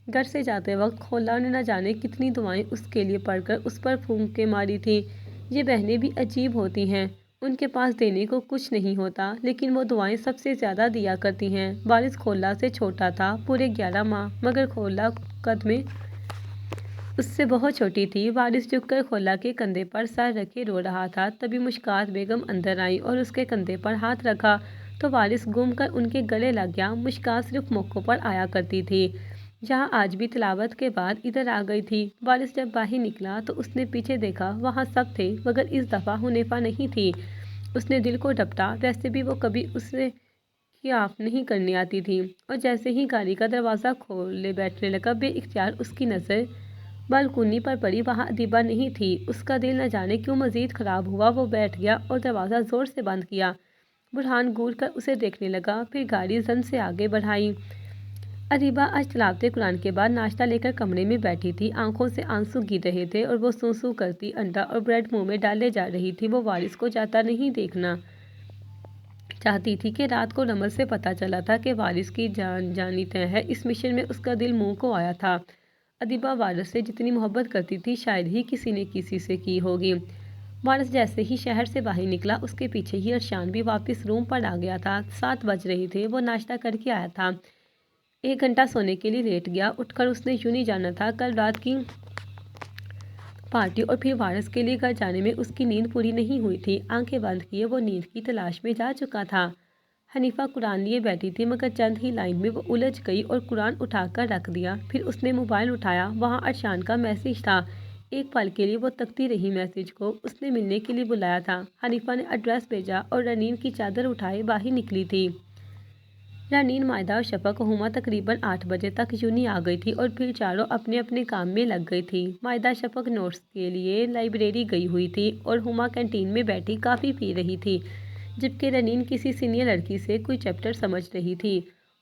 گھر سے جاتے وقت خولا نے نہ جانے کتنی دعائیں اس کے لیے پڑھ کر اس پر پھونکیں ماری تھیں۔ یہ بہنیں بھی عجیب ہوتی ہیں، ان کے پاس دینے کو کچھ نہیں ہوتا لیکن وہ دعائیں سب سے زیادہ دیا کرتی ہیں۔ وارث خولا سے چھوٹا تھا، پورے 11 ماہ، مگر خولا قد میں اس سے بہت چھوٹی تھی۔ وارث جھک کر خولا کے کندھے پر سر رکھے رو رہا تھا۔ تبھی مشکات بیگم اندر آئیں اور اس کے کندھے پر ہاتھ رکھا تو وارث گم کر ان کے گلے لگ گیا۔ مشکات صرف موقعوں پر آیا کرتی تھی، جہاں آج بھی تلاوت کے بعد ادھر آ گئی تھی۔ وارث جب باہر نکلا تو اس نے پیچھے دیکھا، وہاں سب تھے مگر اس دفعہ حنیفہ نہیں تھی۔ اس نے دل کو ڈپٹا، ویسے بھی وہ کبھی اسے خیاف نہیں کرنے آتی تھی، اور جیسے ہی گاڑی کا دروازہ کھولے بیٹھنے لگا بے اختیار اس کی نظر بالکونی پر پڑی۔ وہاں ادیبہ نہیں تھی۔ اس کا دل نہ جانے کیوں مزید خراب ہوا۔ وہ بیٹھ گیا اور دروازہ زور سے بند کیا۔ برہان گور کر اسے دیکھنے لگا، پھر گاڑی زن سے آگے بڑھائی۔ ادیبہ آج تلاوت قرآن کے بعد ناشتہ لے کر کمرے میں بیٹھی تھی۔ آنکھوں سے آنسو گر رہے تھے اور وہ سوں سوں کرتی انڈا اور بریڈ منہ میں ڈالے جا رہی تھی۔ وہ وارث کو جاتا نہیں دیکھنا چاہتی تھی کہ رات کو رمل سے پتہ چلا تھا کہ وارث کی جان جانی طے ہے۔ اس مشن میں اس کا دل منہ کو آیا تھا۔ ادیبہ وارث سے جتنی محبت کرتی تھی شاید ہی کسی نے کسی سے کی ہوگی۔ وارث جیسے ہی شہر سے باہر نکلا اس کے پیچھے ہی ارشان بھی واپس روم پر آ گیا تھا۔ 7 بج رہے تھے۔ وہ ناشتہ کر کے آیا تھا، 1 گھنٹہ سونے کے لیے لیٹ گیا۔ اٹھ کر اس نے یوں نہیں جانا تھا، کل رات کی پارٹی اور پھر وارث کے لیے گھر جانے میں اس کی نیند پوری نہیں ہوئی تھی۔ آنکھیں بند کیے وہ نیند کی تلاش میں جا چکا تھا۔ حنیفہ قرآن لیے بیٹھی تھی مگر چند ہی لائن میں وہ الجھ گئی اور قرآن اٹھا کر رکھ دیا۔ پھر اس نے موبائل اٹھایا، وہاں ارشان کا میسیج تھا۔ ایک پل کے لیے وہ تکتی رہی میسیج کو۔ اس نے ملنے کے لیے بلایا تھا۔ حنیفہ نے ایڈریس بھیجا اور رنین کی چادر اٹھائے باہر نکلی تھی۔ رنین، مائدہ اور شفق و ہما تقریباً 8 بجے تک یونی آ گئی تھی اور پھر چاروں اپنے اپنے کام میں لگ گئی تھی۔ مائدہ شفق نوٹس کے لیے لائبریری گئی ہوئی تھی اور ہما کینٹین میں بیٹھی کافی پی رہی تھی، جبکہ رنین کسی سینئر لڑکی سے کوئی چیپٹر سمجھ رہی تھی۔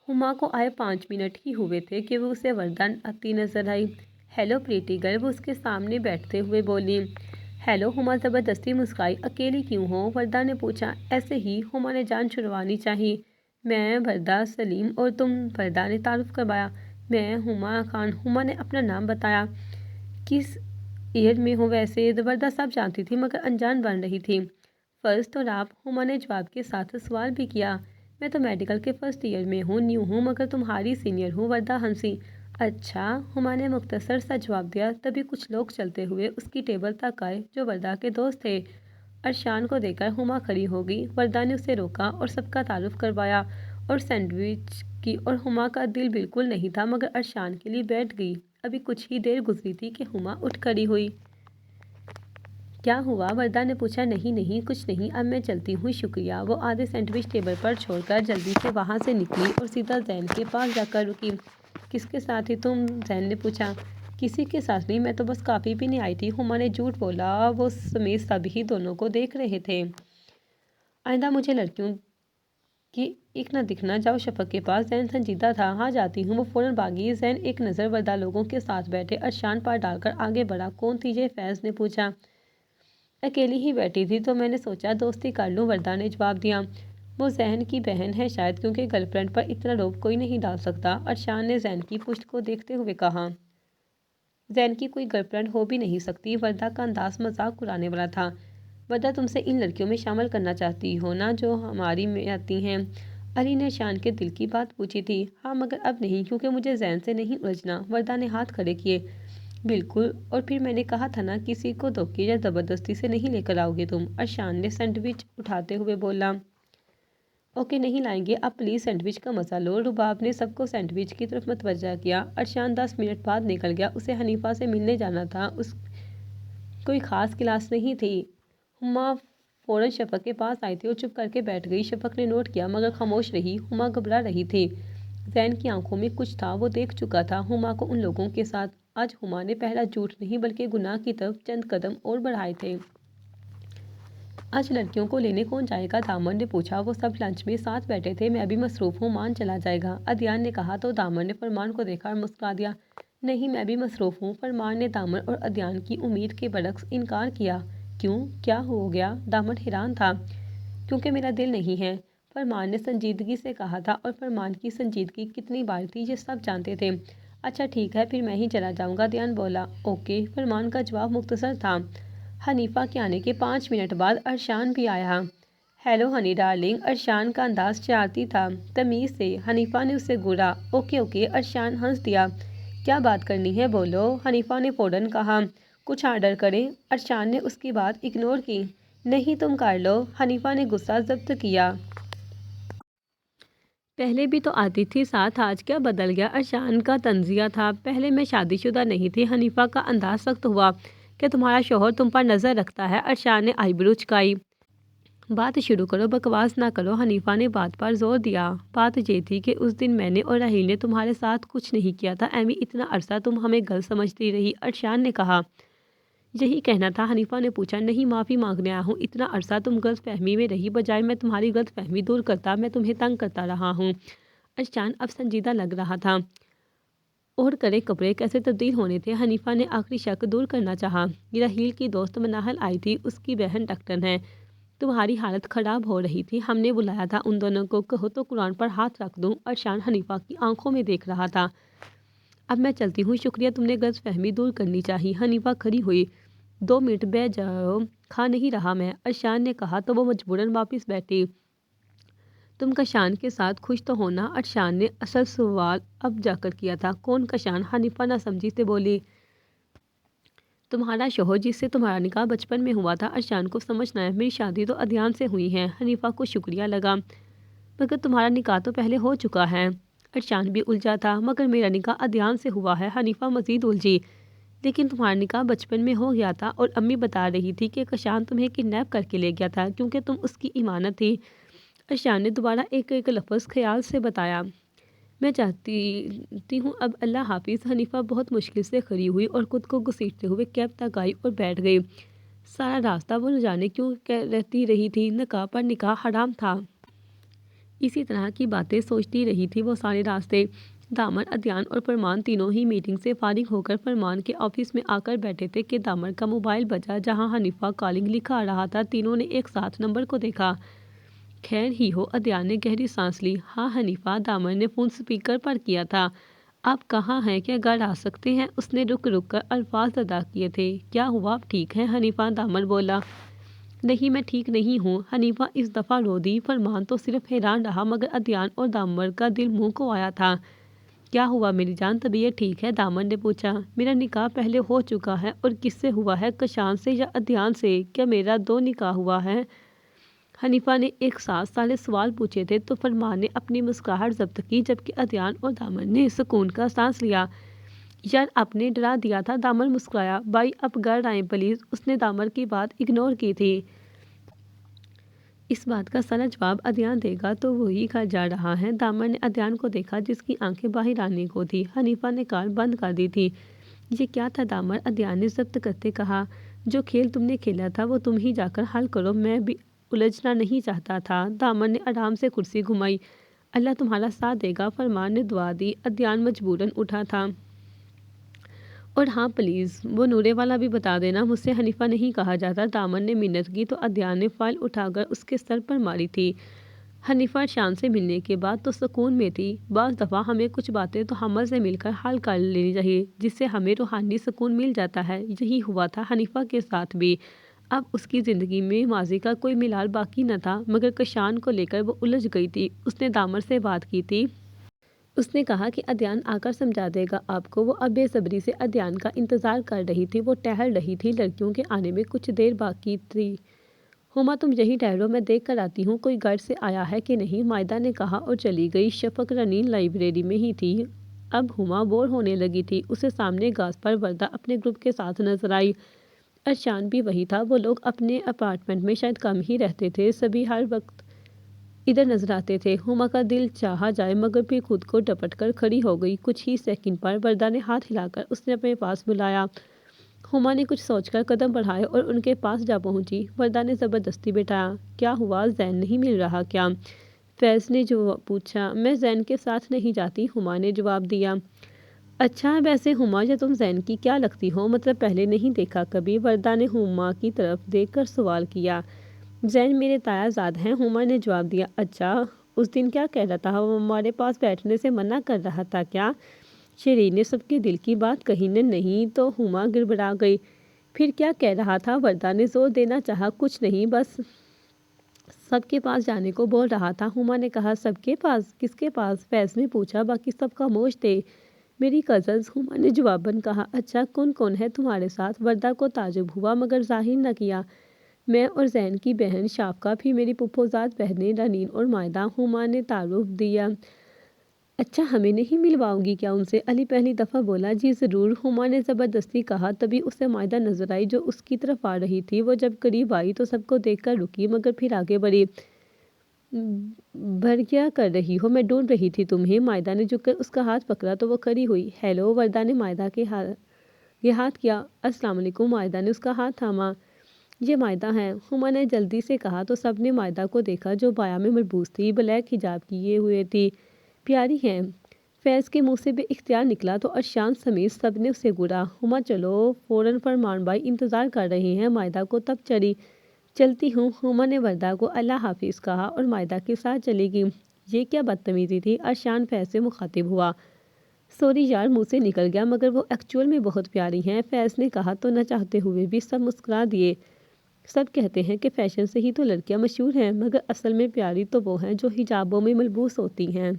ہما کو آئے 5 منٹ ہی ہوئے تھے کہ وہ اسے وردہ آتی نظر آئی۔ ہیلو پریٹی گرل، وہ اس کے سامنے بیٹھتے ہوئے بولی۔ ہیلو، ہما زبردستی مسکرائی۔ اکیلی کیوں ہو؟ وردہ نے پوچھا۔ ایسے ہی، ہما نے جان چھڑوانی چاہی۔ میں وردہ سلیم، اور تم؟ وردہ نے تعارف کروایا۔ میں ہما خان۔ ہما نے اپنا نام بتایا۔ کس ایئر میں ہو ویسے؟ وردہ سب جانتی تھی مگر انجان بن رہی تھی۔ فرسٹ، اور آپ؟ ہما نے جواب کے ساتھ سوال بھی کیا۔ میں تو میڈیکل کے فرسٹ ایئر میں ہوں، نیو ہوں، مگر تمہاری سینئر ہوں، وردہ ہنسی۔ اچھا، ہما نے مختصر سا جواب دیا۔ تبھی کچھ لوگ چلتے ہوئے اس کی ٹیبل تک آئے جو وردہ کے دوست تھے۔ ارشان کو دیکھ کر ہما کھڑی ہو گئی۔ وردہ نے اسے روکا اور سب کا تعارف کروایا اور سینڈوچ کی، اور ہما کا دل بالکل نہیں تھا مگر ارشان کے لیے بیٹھ گئی۔ ابھی کچھ ہی دیر گزری تھی کہ ہما اٹھ کھڑی ہوئی۔ کیا ہوا؟ وردہ نے پوچھا۔ نہیں نہیں، کچھ نہیں، اب میں چلتی ہوں، شکریہ۔ وہ آدھے سینڈوچ ٹیبل پر چھوڑ کر جلدی سے وہاں سے نکلی اور سیدھا زین کے پاس جا کر رکی۔ کس کے ساتھ تھی تم؟ زین نے پوچھا۔ کسی کے ساتھ نہیں، میں تو بس کافی پینے آئی تھی، ہما نے جھوٹ بولا۔ وہ سمیت سب ہی دونوں کو دیکھ رہے تھے۔ آئندہ مجھے لڑکیوں کی ایک نہ دکھنا۔ جاؤ شفق کے پاس۔ زین سنجیدہ تھا۔ ہاں جاتی ہوں۔ وہ فوراً بھاگی۔ زین ایک نظر وردہ لوگوں کے ساتھ بیٹھے ارشان پر ڈال کر آگے بڑھا۔ کون تھی یہ؟ فیض نے پوچھا۔ اکیلی ہی بیٹھی تھی تو میں نے سوچا دوستی کر لوں، وردہ نے جواب دیا۔ وہ زین کی بہن ہے شاید، کیونکہ گرل فرینڈ پر اتنا روب کوئی نہیں ڈال سکتا، ارشان نے زین کی پشت کو دیکھتے ہوئے کہا۔ زین کی کوئی گرل فرینڈ ہو بھی نہیں سکتی، وردہ کا انداز مذاق اڑانے والا تھا۔ وردہ تم سے ان لڑکیوں میں شامل کرنا چاہتی ہو نا جو ہماری میں آتی ہیں؟ علی نے ارشان کے دل کی بات پوچھی تھی۔ ہاں، مگر اب نہیں، کیونکہ مجھے زین سے نہیں الجھنا، وردہ نے ہاتھ کھڑے کیے۔ بالکل، اور پھر میں نے کہا تھا نا، کسی کو دھوکے یا زبردستی سے نہیں لے کر آؤ گے تم، ارشان نے سینڈوچ اٹھاتے ہوئے بولا۔ اوکے، نہیں لائیں گے، اب پلیز سینڈوچ کا مزہ لو۔ رباب نے سب کو سینڈوچ کی طرف متوجہ کیا۔ ارشان 10 منٹ بعد نکل گیا، اسے حنیفہ سے ملنے جانا تھا، اس کوئی خاص کلاس نہیں تھی۔ ہما فوراً شفق کے پاس آئی تھی اور چپ کر کے بیٹھ گئی۔ شفق نے نوٹ کیا مگر خاموش رہی۔ ہما گھبرا رہی تھی۔ زین کی آنکھوں میں کچھ تھا، وہ دیکھ چکا تھا ہما کو ان لوگوں کے ساتھ۔ آج ہما نے پہلا جھوٹ نہیں بلکہ گناہ کی طرف چند قدم اور بڑھائے تھے۔ آج لڑکیوں کو لینے کون جائے گا؟ دامن نے پوچھا۔ وہ سب لنچ میں ساتھ بیٹھے تھے، میں بھی مصروف ہوں، مان چلا جائے گا، عدیان نے کہا تو دامن نے فرمان کو دیکھا اور مسکرا دیا۔ نہیں، میں بھی مصروف ہوں، فرمان نے دامن اور عدیان کی امید کے برعکس انکار کیا۔ کیوں؟ کیا ہو گیا؟ دامن حیران تھا۔ کیونکہ میرا دل نہیں ہے، فرمان نے سنجیدگی سے کہا تھا، اور فرمان کی سنجیدگی کتنی بار تھی یہ سب جانتے تھے۔ اچھا ٹھیک ہے، پھر میں ہی چلا جاؤں گا، عدیان بولا۔ اوکے، فرمان کا جواب مختصر تھا۔ حنیفہ کے آنے کے 5 منٹ بعد ارشان بھی آیا۔ ہیلو ہنی ڈارلنگ، ارشان کا انداز شرارتی تھا۔ تمیز سے، حنیفہ نے اسے گھورا۔ اوکے اوکے، ارشان ہنس دیا۔ کیا بات کرنی ہے بولو، حنیفہ نے فوراً کہا۔ کچھ آرڈر کریں؟ ارشان نے اس کی بات اگنور کی۔ نہیں، تم کر لو، حنیفہ نے غصہ ضبط کیا۔ پہلے بھی تو آتی تھی ساتھ، آج کیا بدل گیا؟ ارشان کا تنزیہ تھا۔ پہلے میں شادی شدہ نہیں تھی، حنیفہ کا انداز سخت ہوا۔ کہ تمہارا شوہر تم پر نظر رکھتا ہے؟ ارشان نے آئی برو چکائی۔ بات شروع کرو، بکواس نہ کرو، حنیفہ نے بات پر زور دیا۔ بات یہ تھی کہ اس دن میں نے اور راحیل نے تمہارے ساتھ کچھ نہیں کیا تھا، ایمی اتنا عرصہ تم ہمیں غلط سمجھتی رہی، ارشان نے کہا۔ یہی کہنا تھا؟ حنیفہ نے پوچھا۔ نہیں، معافی مانگنے آیا ہوں، اتنا عرصہ تم غلط فہمی میں رہی، بجائے میں تمہاری غلط فہمی دور کرتا میں تمہیں تنگ کرتا رہا ہوں۔ ارشان اب سنجیدہ لگ رہا تھا۔ اور کرے کپڑے کیسے تبدیل ہونے تھے؟ حنیفہ نے آخری شک دور کرنا چاہا۔ راحیل کی دوست مناہل آئی تھی، اس کی بہن ڈاکٹر ہے، تمہاری حالت خراب ہو رہی تھی، ہم نے بلایا تھا ان دونوں کو، کہو تو قرآن پر ہاتھ رکھ دوں، ارشان حنیفہ کی آنکھوں میں دیکھ رہا تھا۔ اب میں چلتی ہوں، شکریہ، تم نے غلط فہمی دور کرنی چاہی۔ حنیفہ کھڑی ہوئی۔ 2 منٹ بیٹھ جاؤ، کھا نہیں رہا میں، ارشان نے کہا تو وہ مجبوراً واپس بیٹھی۔ تم کشان کے ساتھ خوش تو ہونا؟ ارشان نے اصل سوال اب جا کر کیا تھا۔ کون کشان؟ حنیفہ نہ سمجھی سے بولی۔ تمہارا شوہر جس سے تمہارا نکاح بچپن میں ہوا تھا، ارشان کو سمجھنا ہے، میری شادی تو عدیان سے ہوئی ہے۔ حنیفہ کو شکریہ لگا۔ مگر تمہارا نکاح تو پہلے ہو چکا ہے۔ ارشان بھی الجھا تھا۔ مگر میرا نکاح ادیان سے ہوا ہے۔ حنیفہ مزید الجھی۔ لیکن تمہارا نکاح بچپن میں ہو گیا تھا اور امی بتا رہی تھی کہ کشان تمہیں کڈنیپ کر کے لے گیا تھا کیونکہ تم اس کی امانت تھی۔ ارشان نے دوبارہ ایک ایک لفظ خیال سے بتایا۔ میں چاہتی ہوں اب اللہ حافظ۔ حنیفہ بہت مشکل سے کھڑی ہوئی اور خود کو گھسیٹتے ہوئے کیب تک آئی اور بیٹھ گئی۔ سارا راستہ وہ نہ جانے کیوں رہتی رہی تھی، نکاح پر نکاح حرام تھا، اسی طرح کی باتیں سوچتی رہی تھی وہ سارے راستے۔ دامر، ادیان اور فرمان تینوں ہی میٹنگ سے فارغ ہو کر فرمان کے آفس میں آ کر بیٹھے تھے کہ دامر کا موبائل بجا جہاں حنیفہ کالنگ لکھا آ رہا تھا۔ تینوں نے ایک ساتھ نمبر کو دیکھا۔ خیر ہی ہو، ادیان نے گہری سانس لی۔ ہاں حنیفہ، دامر نے فون سپیکر پر کیا تھا۔ آپ کہاں ہیں؟ کیا گھر آ سکتے ہیں؟ اس نے رک رک کر الفاظ ادا کیے تھے۔ کیا ہوا، آپ ٹھیک ہیں حنیفہ؟ دامر بولا۔ نہیں، میں ٹھیک نہیں ہوں۔ حنیفہ اس دفعہ رو دی۔ فرمان تو صرف حیران رہا مگر ادیان اور دامر کا دل منہ کو آیا تھا۔ کیا ہوا میری جان، طبیعت ٹھیک ہے؟ دامر نے پوچھا۔ میرا نکاح پہلے ہو چکا ہے۔ اور کس سے ہوا ہے، کشان سے یا ادیان سے؟ کیا میرا دو نکاح ہوا ہے؟ حنیفہ نے ایک ساتھ سارے سوال پوچھے تھے تو فرمان نے اپنی مسکراہٹ ضبط کی جبکہ ادیان اور دامر نے سکون کا سانس لیا۔ یار آپ نے ڈرا دیا تھا، دامر مسکرایا۔ بھائی اب گھر آئیں پلیز۔ اس نے دامر کی بات اگنور کی تھی۔ اس بات کا سارا جواب ادیان دے گا تو وہی گھر جا رہا ہے۔ دامر نے ادیان کو دیکھا جس کی آنکھیں باہر آنے کو تھی۔ حنیفہ نے کار بند کر دی تھی۔ یہ کیا تھا دامر؟ ادیان نے ضبط کرتے کہا۔ جو کھیل تم نے کھیلا تھا وہ تم ہی جا کر حل کرو، میں بھی الجھنا نہیں چاہتا تھا۔ دامر نے آرام سے کرسی گھمائی۔ اللہ تمہارا ساتھ دے گا، فرمان نے دعا دی۔ ادیان مجبوراً اٹھا تھا۔ اور ہاں پلیز وہ نورے والا بھی بتا دینا، مجھ سے حنیفہ نہیں کہا جاتا۔ دامر نے منت کی تو ادیان نے فائل اٹھا کر اس کے سر پر ماری تھی۔ حنیفہ ارشان سے ملنے کے بعد تو سکون میں تھی۔ بعض دفعہ ہمیں کچھ باتیں تو حمل سے مل کر حل کر لینی چاہیے جس سے ہمیں روحانی سکون مل جاتا ہے۔ یہی ہوا تھا حنیفہ کے ساتھ بھی۔ اب اس کی زندگی میں ماضی کا کوئی ملال باقی نہ تھا مگر کشان کو لے کر وہ الجھ گئی تھی۔ اس نے دامر سے بات کی تھی۔ اس نے کہا کہ ادیان آ کر سمجھا دے گا آپ کو۔ وہ اب بے صبری سے ادیان کا انتظار کر رہی تھی۔ وہ ٹہل رہی تھی، لڑکیوں کے آنے میں کچھ دیر باقی تھی۔ ہما تم یہیں ٹھہرو، میں دیکھ کر آتی ہوں کوئی گھر سے آیا ہے کہ نہیں، مائدہ نے کہا اور چلی گئی۔ شفق رنین لائبریری میں ہی تھی۔ اب ہما بور ہونے لگی تھی۔ اسے سامنے گھاس پر وردہ اپنے گروپ کے ساتھ نظر آئی۔ ارشان بھی وہی تھا۔ وہ لوگ اپنے اپارٹمنٹ میں شاید کم ہی رہتے تھے، سبھی ہر وقت ادھر نظر آتے تھے۔ ہما کا دل چاہا جائے مگر پھر خود کو ڈپٹ کر کھڑی ہو گئی۔ کچھ ہی سیکنڈ پر وردہ نے ہاتھ ہلا کر اس نے اپنے پاس بلایا۔ ہما نے کچھ سوچ کر قدم بڑھائے اور ان کے پاس جا پہنچی۔ وردہ نے زبردستی بٹھایا۔ کیا ہوا، زین نہیں مل رہا کیا؟ فیض نے پوچھا۔ میں زین کے ساتھ نہیں جاتی، ہما نے جواب دیا۔ اچھا، ویسے ہما یا تم زین کی کیا لگتی ہو؟ مطلب پہلے نہیں دیکھا کبھی؟ وردہ نے ہما کی طرف دیکھ کر سوال کیا۔ زین میرے تایا زاد ہیں، ہما نے جواب دیا۔ اچھا، اس دن کیا کہہ رہا تھا، وہ ہمارے پاس بیٹھنے سے منع کر رہا تھا کیا؟ شیرین نے سب کے دل کی بات کہی۔ نہیں تو، ہما گڑبڑا گئی۔ پھر کیا کہہ رہا تھا؟ وردہ نے زور دینا چاہا۔ کچھ نہیں، بس سب کے پاس جانے کو بول رہا تھا، ہما نے کہا۔ سب کے پاس؟ کس کے پاس؟ فیض نے پوچھا۔ باقی سب خاموش تھے۔ میری کزنز، ہما نے جواباً کہا۔ اچھا، کون کون ہے تمہارے ساتھ؟ وردہ کو تعجب ہوا مگر ظاہر نہ کیا۔ میں اور زین کی بہن شافقہ، پھر میری پھوپھوزاد بہنیں رنین اور مائدہ، ہما نے تعارف دیا۔ اچھا، ہمیں نہیں ملواؤ گی کیا ان سے؟ علی پہلی دفعہ بولا۔ جی ضرور، ہما نے زبردستی کہا۔ تبھی اسے مائدہ نظر آئی جو اس کی طرف آ رہی تھی۔ وہ جب قریب آئی تو سب کو دیکھ کر رکی مگر پھر آگے بڑھی۔ بھر کیا کر رہی ہو، میں ڈھونڈ رہی تھی تمہیں۔ مائدہ نے جھک کر اس کا ہاتھ پکڑا تو وہ کھڑی ہوئی۔ ہیلو، وردہ نے مائدہ کے یہ ہاتھ کیا۔ السلام علیکم، مائدہ نے اس کا ہاتھ تھاما۔ یہ مائدہ ہیں، ہما نے جلدی سے کہا تو سب نے مائدہ کو دیکھا جو بایا میں ملبوس تھی، بلیک حجاب کیے ہوئے تھی۔ پیاری ہیں، فیض کے منہ سے بے اختیار نکلا تو ارشان سمیت سب نے اسے گھورا۔ ہما چلو، فوراً فرمان بھائی انتظار کر رہے ہیں۔ مائدہ کو تب چڑھی۔ چلتی ہوں، ہما نے وردہ کو اللہ حافظ کہا اور مائدہ کے ساتھ چلی گئی۔ یہ کیا بدتمیزی تھی، ارشان فیض سے مخاطب ہوا۔ سوری یار، منہ سے نکل گیا مگر وہ ایکچوئل میں بہت پیاری ہیں، فیض نے کہا تو نہ چاہتے ہوئے بھی سب مسکرا دیے۔ سب کہتے ہیں کہ فیشن سے ہی تو لڑکیاں مشہور ہیں مگر اصل میں پیاری تو وہ ہیں جو حجابوں میں ملبوس ہوتی ہیں۔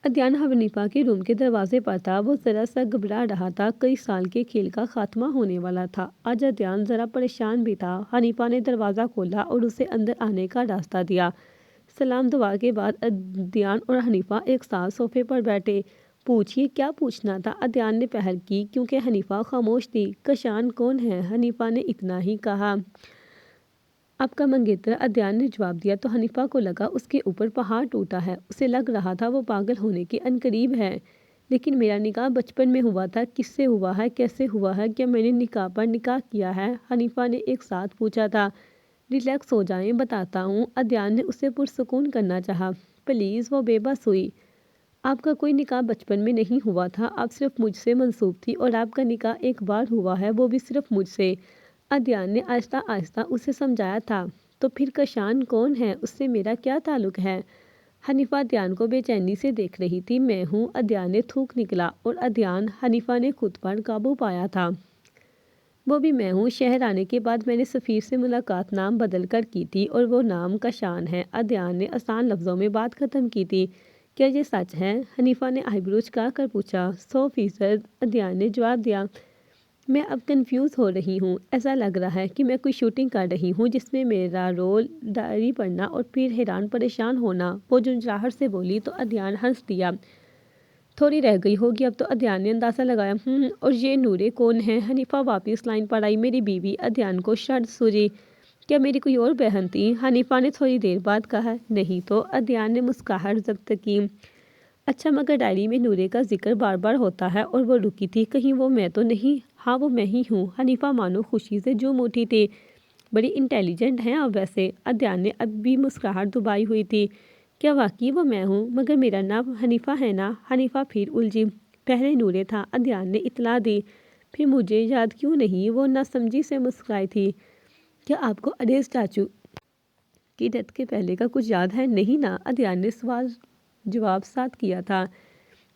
ادیان حنیفہ کے روم کے دروازے پر تھا۔ وہ ذرا سا گھبرا رہا تھا، کئی سال کے کھیل کا خاتمہ ہونے والا تھا۔ آج ادیان ذرا پریشان بھی تھا۔ حنیفہ نے دروازہ کھولا اور اسے اندر آنے کا راستہ دیا۔ سلام دعا کے بعد ادیان اور حنیفہ ایک ساتھ صوفے پر بیٹھے۔ پوچھیے کیا پوچھنا تھا، ادیان نے پہل کی کیونکہ حنیفہ خاموش تھی۔ کشان کون ہے؟ حنیفہ نے اتنا ہی کہا۔ آپ کا منگیتر، ادیان نے جواب دیا تو حنیفہ کو لگا اس کے اوپر پہاڑ ٹوٹا ہے۔ اسے لگ رہا تھا وہ پاگل ہونے کے عنقریب ہے۔ لیکن میرا نکاح بچپن میں ہوا تھا، کس سے ہوا ہے، کیسے ہوا ہے، کیا میں نے نکاح پر نکاح کیا ہے؟ حنیفہ نے ایک ساتھ پوچھا تھا۔ ریلیکس ہو جائیں، بتاتا ہوں، ادیان نے اسے پرسکون کرنا چاہا۔ پلیز، وہ بے بس ہوئی۔ آپ کا کوئی نکاح بچپن میں نہیں ہوا تھا، آپ صرف مجھ سے منسوب تھی، اور آپ کا نکاح ایک بار ہوا ہے، وہ بھی صرف مجھ سے۔ ادیان نے آہستہ آہستہ اسے سمجھایا تھا۔ تو پھر کشان کون ہے، اس سے میرا کیا تعلق ہے؟ حنیفہ ادیان کو بے چینی سے دیکھ رہی تھی۔ میں ہوں، ادیان نے تھوک نکلا، اور ادیان، حنیفہ نے خود پر قابو پایا تھا۔ وہ بھی میں ہوں، شہر آنے کے بعد میں نے سفیر سے ملاقات نام بدل کر کی تھی، اور وہ نام کشان ہے۔ ادیان نے آسان لفظوں میں بات ختم کی تھی۔ کیا یہ سچ ہے؟ حنیفہ نے آئی برو جھکا کر پوچھا۔ 100%، ادیان نے جواب دیا۔ میں اب کنفیوز ہو رہی ہوں، ایسا لگ رہا ہے کہ میں کوئی شوٹنگ کر رہی ہوں جس میں میرا رول ڈائری پڑھنا اور پھر حیران پریشان ہونا۔ وہ جھنجھلاہٹ سے بولی تو ادیان ہنس دیا۔ تھوڑی رہ گئی ہوگی اب تو، ادیان نے اندازہ لگایا۔ اور یہ نورے کون ہے؟ حنیفہ واپس لائن پر آئی۔ میری بیوی۔ ادیان کو شرط سوجی۔ کیا میری کوئی اور بہن تھی؟ حنیفہ نے تھوڑی دیر بعد کہا۔ نہیں تو، ادیان نے مسکراہٹ ضبط کی۔ اچھا، مگر ڈائری میں نورے کا ذکر بار بار ہوتا ہے، اور وہ رکی تھی، کہیں وہ میں تو نہیں؟ ہاں، وہ میں ہی ہوں۔ حنیفہ مانو خوشی سے جھوم اٹھی تھی۔ بڑی انٹیلیجنٹ ہیں آپ ویسے۔ ادیان نے اب بھی مسکراہٹ دبائی ہوئی تھی۔ کیا واقعی وہ میں ہوں؟ مگر میرا نام حنیفہ ہے نا؟ حنیفہ پھر الجھی۔ پہلے نورے تھا، ادیان نے اطلاع دی۔ پھر مجھے یاد کیوں نہیں؟ وہ ناسمجھی سے مسکرائی تھی۔ کیا آپ کو عزیز چاچو کی ڈیتھ کے پہلے کا کچھ یاد ہے؟ نہیں نا؟ ادیان نے سوال جواب ساتھ کیا تھا۔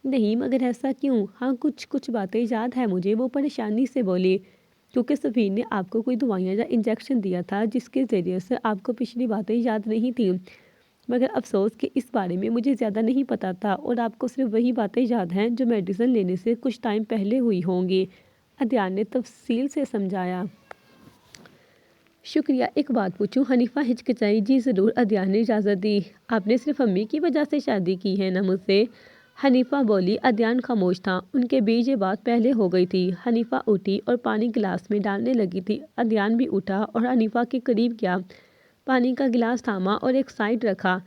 نہیں، مگر ایسا کیوں؟ ہاں، کچھ باتیں یاد ہے مجھے، وہ پریشانی سے بولی۔ کیونکہ سفیر نے آپ کو کوئی دوائیاں یا انجیکشن دیا تھا جس کے ذریعے سے آپ کو پچھلی باتیں یاد نہیں تھیں۔ مگر افسوس کہ اس بارے میں مجھے زیادہ نہیں پتا تھا، اور آپ کو صرف وہی باتیں یاد ہیں جو میڈیسن لینے سے کچھ ٹائم پہلے ہوئی ہوں گی۔ ادیان نے تفصیل سے سمجھایا۔ شکریہ، ایک بات پوچھوں؟ حنیفہ ہچکچائی۔ جی ضرور، ادیان نے اجازت دی۔ آپ نے صرف امی کی وجہ سے شادی کی ہے نا مجھ سے؟ حنیفہ بولی۔ ادیان خاموش تھا، ان کے بیچ یہ بات پہلے ہو گئی تھی۔ حنیفہ اٹھی اور پانی گلاس میں ڈالنے لگی تھی۔ ادیان بھی اٹھا اور حنیفہ کے قریب گیا، پانی کا گلاس تھاما اور ایک سائیڈ رکھا۔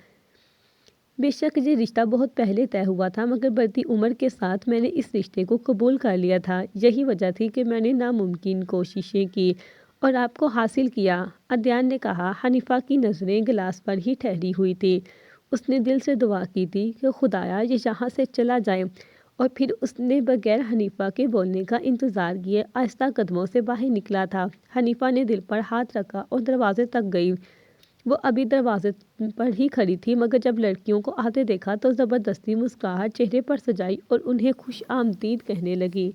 بے شک یہ رشتہ بہت پہلے طے ہوا تھا، مگر بڑھتی عمر کے ساتھ میں نے اس رشتے کو قبول کر لیا تھا۔ یہی وجہ تھی کہ میں نے ناممکن کوششیں کی اور آپ کو حاصل کیا، ادیان نے کہا۔ حنیفہ کی نظریں گلاس پر ہی ٹھہری ہوئی تھی۔ اس نے دل سے دعا کی تھی کہ خدایا یہ یہاں سے چلا جائے، اور پھر اس نے بغیر حنیفہ کے بولنے کا انتظار کیے آہستہ قدموں سے باہر نکلا تھا۔ حنیفہ نے دل پر ہاتھ رکھا اور دروازے تک گئی۔ وہ ابھی دروازے پر ہی کھڑی تھی، مگر جب لڑکیوں کو آتے دیکھا تو زبردستی مسکراہٹ چہرے پر سجائی اور انہیں خوش آمدید کہنے لگی۔